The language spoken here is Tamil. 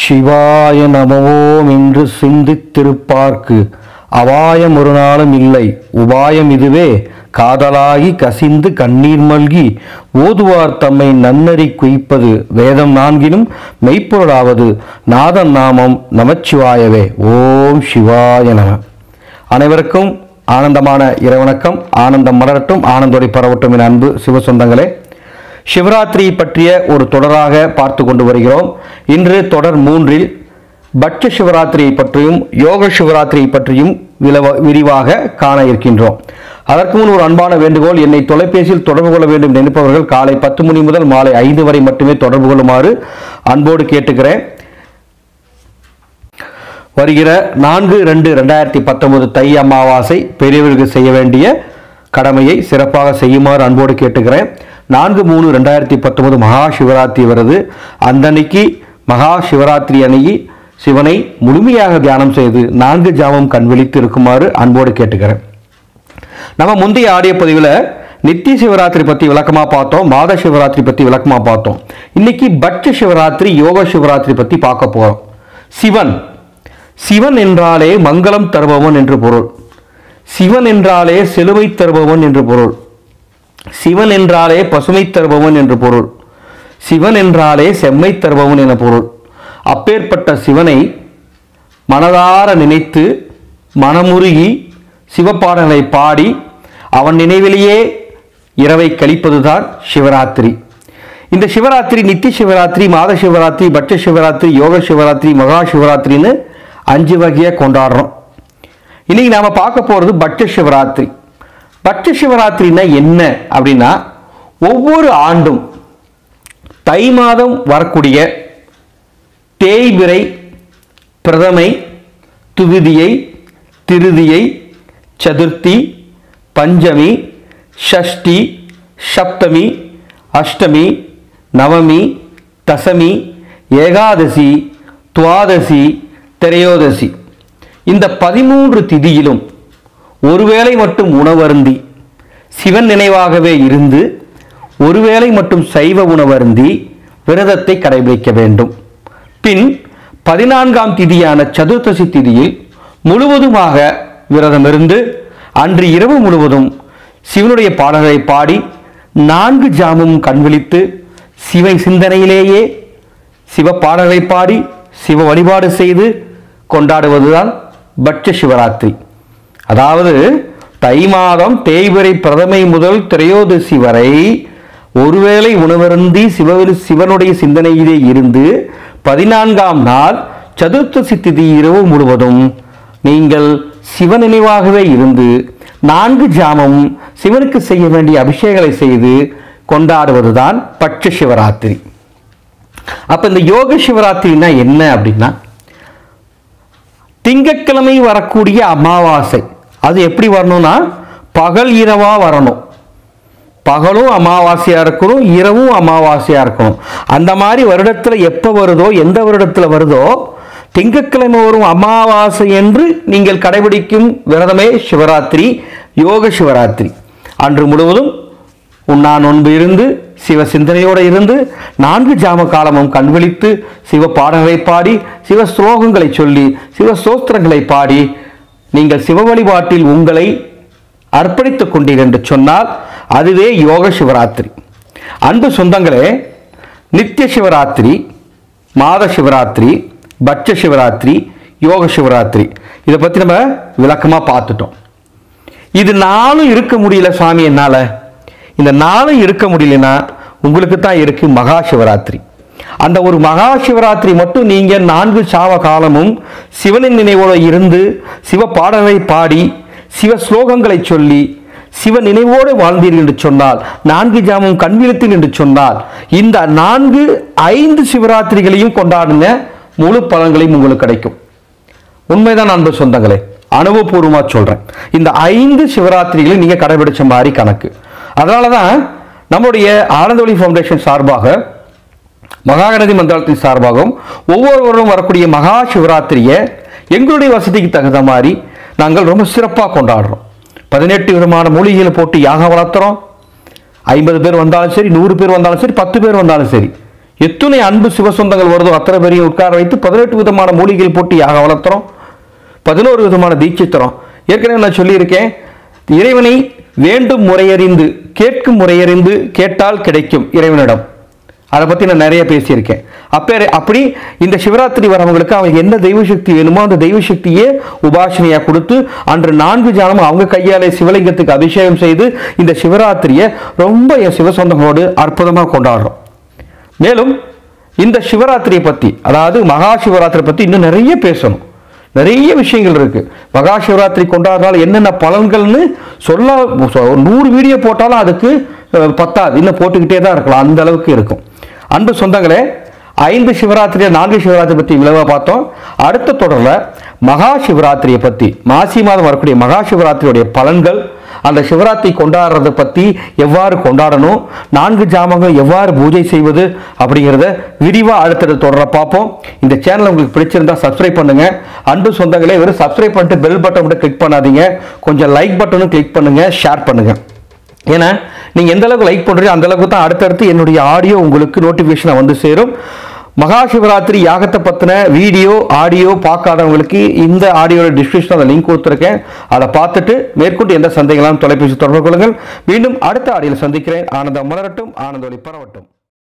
சிவாய நமவோம் என்று சிந்தித்திருப்பார்க்கு அபாயம் ஒரு நாளும் இல்லை. உபாயம் இதுவே காதலாகி கசிந்து கண்ணீர் மல்கி ஓதுவார் தம்மை நன்னறி குய்ப்பது வேதம் நான்கினும் மெய்ப்பொருளாவது நாதன் நாமம் நமச்சிவாயவே. ஓம் சிவாய நம. அனைவருக்கும் ஆனந்தமான இறைவணக்கம். ஆனந்தம் மலரட்டும், ஆனந்தோடி பரவட்டும் என் அன்பு சிவசொந்தங்களே. சிவராத்திரி பற்றிய ஒரு தொடராக பார்த்து கொண்டு வருகிறோம். இன்று தொடர் 3இல் பட்ச சிவராத்திரியை பற்றியும் யோக சிவராத்திரியை பற்றியும் விரிவாக காண இருக்கின்றோம். அதற்கு முன் ஒரு அன்பான வேண்டுகோள், என்னை தொலைபேசியில் தொடர்பு கொள்ள வேண்டும் நினைப்பவர்கள் காலை 10 மணி முதல் மாலை 5 வரை மட்டுமே தொடர்பு கொள்ளுமாறு அன்போடு கேட்டுக்கிறேன். வருகிற 4/2/2019 தை அமாவாசை பெரியவர்களுக்கு செய்ய வேண்டிய கடமையை சிறப்பாக செய்யுமாறு அன்போடு கேட்டுக்கிறேன். 4/3/2019 மகா சிவராத்திரி வருது. அந்தன்னைக்கு மகா சிவராத்திரி அன்னைக்கு சிவனை முழுமையாக தியானம் செய்து 4 ஜாமம் கண்விழித்து இருக்குமாறு அன்போடு கேட்டுக்கிறேன். நம்ம முந்தைய ஆடியோ பதிவில் நித்திய சிவராத்திரி பற்றி விளக்கமாக பார்த்தோம், மாத சிவராத்திரி பற்றி விளக்கமாக பார்த்தோம். இன்னைக்கு பட்ச சிவராத்திரி யோக சிவராத்திரி பற்றி பார்க்க போகிறோம். சிவன் என்றாலே மங்களம் தருபவன் என்று பொருள். சிவன் என்றாலே செழுமை தருபவன் என்று பொருள். சிவன் என்றாலே பசுமை தருபவன் என்று பொருள். சிவன் என்றாலே செம்மை தருபவன் என பொருள். அப்பேற்பட்ட சிவனை மனதார நினைத்து மனமுருகி சிவப்பாடல்களை பாடி அவன் நினைவிலேயே இரவை கழிப்பதுதான் சிவராத்திரி. இந்த சிவராத்திரி நித்திய சிவராத்திரி, மாத சிவராத்திரி, பட்ச சிவராத்திரி, யோக சிவராத்திரி, மகா சிவராத்திரின்னு 5 வகையாக கொண்டாடுறோம். இன்னைக்கு நாம பார்க்க போறது பட்ச சிவராத்திரி. பட்ச சிவராத்திரினா என்ன அப்படின்னா, ஒவ்வொரு ஆண்டும் தை மாதம் வரக்கூடிய தேய்பிறை, பிரதமை, துவிதியை, திருதியை, சதுர்த்தி, பஞ்சமி, ஷஷ்டி, சப்தமி, அஷ்டமி, நவமி, தசமி, ஏகாதசி, துவாதசி, திரையோதசி, இந்த 13 திதியிலும் ஒருவேளை மட்டும் உணவருந்தி சிவன் நினைவாகவே இருந்து ஒருவேளை மட்டும் சைவ உணவருந்தி விரதத்தை கடைபிடிக்க வேண்டும். பின் 14ஆம் திதியான சதுர்த்தசி திதியில் முழுவதுமாக விரதம் இருந்து அன்று இரவு முழுவதும் சிவனுடைய பாடல்களை பாடி 4 ஜாமும் கண்விழித்து சிவ சிந்தனையிலேயே சிவ பாடல்களை பாடி சிவ வழிபாடு செய்து கொண்டாடுவதுதான் பட்ச சிவராத்திரி. அதாவது தை மாதம் தேய்பிறை பிரதமை முதல் திரையோதசி வரை ஒருவேளை உணவருந்தி சிவனுடைய சிந்தனையிலே இருந்து 14ஆம் நாள் சதுர்த்தசி திதி இரவு முழுவதும் நீங்கள் சிவ நினைவாகவே இருந்து 4 ஜாமம் சிவனுக்கு செய்ய வேண்டிய அபிஷேகங்களை செய்து கொண்டாடுவதுதான் பட்ச சிவராத்திரி. அப்ப இந்த யோக சிவராத்திரினா என்ன அப்படின்னா, திங்கட்கிழமை வரக்கூடிய அமாவாசை அது எப்படி வரணும்னா பகல் இரவா வரணும். பகலும் அமாவாசையா இருக்கணும், இரவும் அமாவாசையா இருக்கணும். அந்த மாதிரி வருடத்துல எப்ப வருதோ, எந்த வருடத்துல வருதோ திங்கட்கிழமை வரும் அமாவாசை என்று நீங்கள் கடைபிடிக்கும் விரதமே சிவராத்திரி, யோக சிவராத்திரி. அன்று முழுவதும் உண்ணா நோன்பு இருந்து சிவ சிந்தனையோடு இருந்து 4 ஜாம காலமும் கண்விழித்து சிவ பாடல்களை பாடி சிவ ஸ்லோகங்களை சொல்லி சிவ ஸ்தோத்திரங்களை பாடி நீங்கள் சிவ வழிபாட்டில் உங்களை அர்ப்பணித்துக் கொண்டீர்கள் என்று சொன்னால் அதுவே யோக சிவராத்திரி. அன்பு சொந்தங்களே, நித்திய சிவராத்திரி, மாத சிவராத்திரி, பட்ச சிவராத்திரி, யோக சிவராத்திரி இதை பற்றி நம்ம விளக்கமாக பார்த்துட்டோம். இது 4 இருக்க முடியல சுவாமி, என்னால் இந்த 4 இருக்க முடியலன்னா உங்களுக்கு தான் இருக்கு மகா சிவராத்திரி. அந்த ஒரு மகா சிவராத்திரி மட்டும் நீங்க 4 சாவ காலமும் சிவனின் நினைவோடு இருந்து சிவ பாடல்களை பாடி சிவ ஸ்லோகங்களை சொல்லி சிவ நினைவோடு வாழ்ந்தீர்கள் என்று சொன்னால் 4 ஜாமம் கண்விழித்தீர்கள் என்று சொன்னால் இந்த 5 சிவராத்திரிகளையும் கொண்டாடுங்க, முழு பலன்களையும் உங்களுக்கு கிடைக்கும். உண்மைதான் அன்பு சொந்தங்களே, அனுபவபூர்வமாக சொல்றேன். இந்த 5 சிவராத்திரிகளை நீங்க கடைபிடிச்ச மாதிரி கணக்கு. அதனாலதான் நம்முடைய ஆனந்தொளி ஃபவுண்டேஷன் சார்பாக மகாகணதி மந்திரத்தின் சார்பாகவும் ஒவ்வொருவரும் வரக்கூடிய மகா சிவராத்திரியை எங்களுடைய வசதிக்கு தகுந்த மாதிரி நாங்கள் ரொம்ப சிறப்பாக கொண்டாடுறோம். 18 விதமான மூலிகைகளை போட்டு யாகம் வளர்த்துறோம். 50 பேர் வந்தாலும் சரி, 100 பேர் வந்தாலும் சரி, 10 பேர் வந்தாலும் சரி, எத்தனை அன்பு சிவசொந்தங்கள் வருதோ அத்தனை பேரையும் உட்கார வைத்து 18 விதமான மூலிகைகள் போட்டு யாக வளர்த்துறோம், 11 விதமான தீட்சை தரோம். ஏற்கனவே நான் சொல்லியிருக்கேன், இறைவனை வேண்டும் முறையறிந்து கேட்கும் முறையறிந்து கேட்டால் கிடைக்கும் இறைவனிடம். அதை பற்றி நான் நிறைய பேசியிருக்கேன். அப்படி இந்த சிவராத்திரி வரவங்களுக்கு அவங்க என்ன தெய்வ சக்தி வேணுமோ அந்த தெய்வ சக்தியே உபாசனையாக கொடுத்து அன்று 4 ஜானமும் அவங்க கையாலே சிவலிங்கத்துக்கு அபிஷேகம் செய்து இந்த சிவராத்திரியை ரொம்ப என் சிவசொந்தங்களோடு அற்புதமாக கொண்டாடுறோம். மேலும் இந்த சிவராத்திரியை பற்றி, அதாவது மகா சிவராத்திரி பற்றி இன்னும் நிறைய பேசணும். நிறைய விஷயங்கள் இருக்கு. மகா சிவராத்திரி கொண்டாடுறதால என்னென்ன பலன்கள்னு சொல்ல 100 வீடியோ போட்டாலும் அதுக்கு பத்தாது, இன்னும் போட்டுக்கிட்டே தான் இருக்கலாம், அந்த அளவுக்கு இருக்கும். அன்பு சொந்தங்களே, 5 சிவராத்திரி 4 சிவராத்திரி பற்றி விளைவாக பார்த்தோம். அடுத்த தொடரில் மகா சிவராத்திரியை பற்றி, மாசி மாதம் வரக்கூடிய மகா சிவராத்திரியுடைய பலன்கள், அந்த சிவராத்திரி கொண்டாடுறதை பற்றி எவ்வாறு கொண்டாடணும், 4 ஜாமங்கள் எவ்வாறு பூஜை செய்வது அப்படிங்கிறத விரிவாக அடுத்தது தொடர பார்ப்போம். இந்த சேனல் உங்களுக்கு பிடிச்சிருந்தா சப்ஸ்கிரைப் பண்ணுங்க. அன்பு சொந்தங்களே, வெறும் சப்ஸ்கிரைப் பண்ணிட்டு பெல் பட்டன் மட்டும் கிளிக் பண்ணாதீங்க, கொஞ்சம் லைக் பட்டனும் கிளிக் பண்ணுங்க, ஷேர் பண்ணுங்க. ஏன்னா நீங்கள் எந்த அளவுக்கு லைக் பண்ணுறீங்க அந்த அளவுக்கு தான் அடுத்தடுத்து என்னுடைய ஆடியோ உங்களுக்கு நோட்டிஃபிகேஷனாக வந்து சேரும். மகா சிவராத்திரி யாகத்தை பற்றின வீடியோ ஆடியோ பார்க்காதவங்களுக்கு இந்த ஆடியோட டிஸ்கிரிப்ஷன் அந்த லிங்க் கொடுத்துருக்கேன், அதை பார்த்துட்டு மேற்கொண்டு எந்த சந்தேகங்களும் தொலைபேசி தொடர்பு கொள்ளுங்கள். மீண்டும் அடுத்த ஆடியோவில் சந்திக்கிறேன். ஆனந்தம் மலரட்டும், ஆனந்த ஒளி பரவட்டும்.